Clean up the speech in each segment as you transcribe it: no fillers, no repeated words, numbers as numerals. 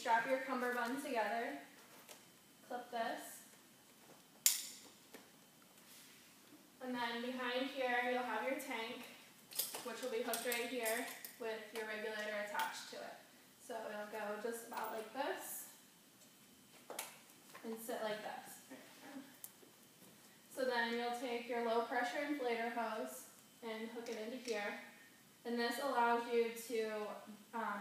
strap your cummerbund together, clip this, and then behind here you'll have your tank, which will be hooked right here with your regulator attached to it. So it'll go just about like this and sit like this. So then you'll take your low pressure inflator hose and hook it into here. And this allows you to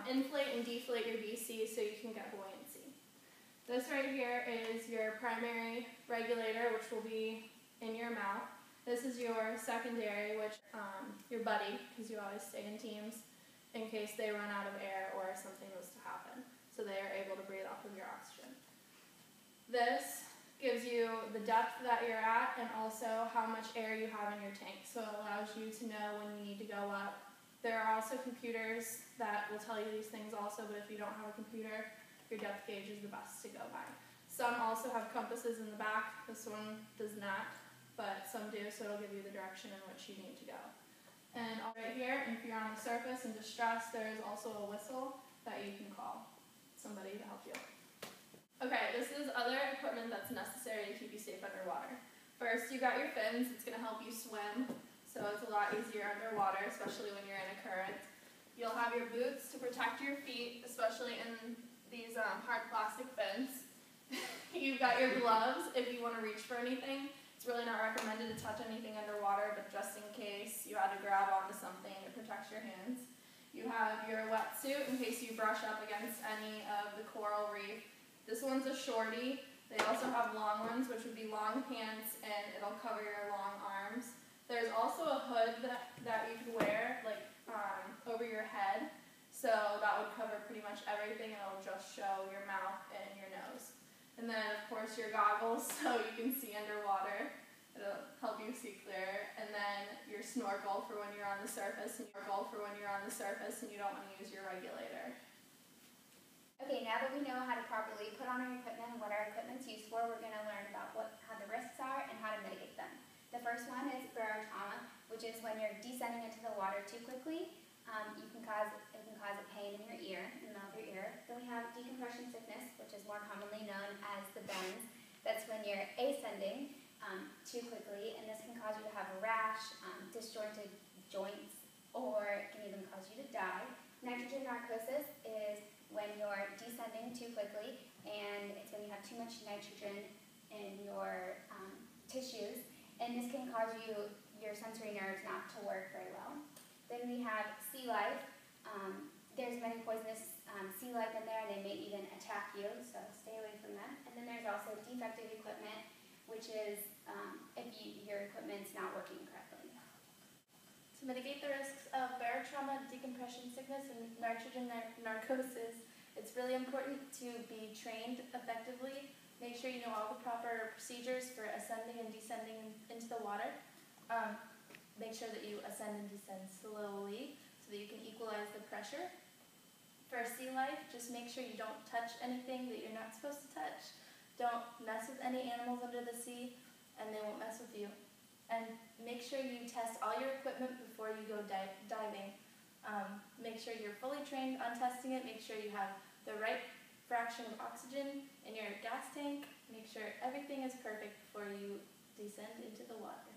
inflate and deflate your BC so you can get buoyancy. This right here is your primary regulator, which will be in your mouth. This is your secondary, which your buddy, because you always stay in teams, in case they run out of air or something was to happen. So they are able to breathe off of your oxygen. This gives you the depth that you're at and also how much air you have in your tank. So it allows you to know when you need to go up. There are also computers that will tell you these things also, but if you don't have a computer, your depth gauge is the best to go by. Some also have compasses in the back. This one does not, but some do, so it'll give you the direction in which you need to go. And right here, if you're on the surface in distress, there is also a whistle that you can call somebody to help you. Okay, this is other equipment that's necessary to keep you safe underwater. First, you got your fins. It's going to help you swim, so it's a lot easier underwater, especially when you're in a current. You'll have your boots to protect your feet, especially in these hard plastic fins. You've got your gloves if you want to reach for anything. It's really not recommended to touch anything underwater, but just in case you had to grab onto something, it protects your hands. You have your wetsuit in case you brush up against any of the coral reef. This one's a shorty. They also have long ones, which would be long pants, and it'll cover your long arms. There's also a hood that you could wear, like over your head, so that would cover pretty much everything, and it'll just show your mouth and your nose. And then, of course, your goggles, so you can see underwater. It'll help you see clearer. And then your snorkel for when you're on the surface, and you don't want to use your regulator. Okay, now that we know how to properly put on our equipment and what our equipment's used for, we're going to learn about how the risks are and how to mitigate them. The first one is barotrauma, which is when you're descending into the water too quickly. It can cause a pain in your ear, in the middle of your ear. Then we have decompression sickness, which is more commonly known as the bends. That's when you're ascending too quickly, and this can cause you to have a rash, disjointed joints, or it can even cause you to die. Nitrogen narcosis is when you're descending too quickly, and it's when you have too much nitrogen in your tissues, and this can cause your sensory nerves not to work very well. Then we have sea life. There's many poisonous sea life in there, and they may even attack you, so stay away from them. And then there's also defective equipment, which is if your equipment's not working correctly. To mitigate the risks of barotrauma, decompression sickness, and nitrogen narcosis, it's really important to be trained effectively. Make sure you know all the proper procedures for ascending and descending into the water. Make sure that you ascend and descend slowly so that you can equalize the pressure. For sea life, just make sure you don't touch anything that you're not supposed to touch. Don't mess with any animals under the sea, and they won't mess with you. And make sure you test all your equipment before you go diving. Make sure you're fully trained on testing it. Make sure you have the right fraction of oxygen in your gas tank. Make sure everything is perfect before you descend into the water.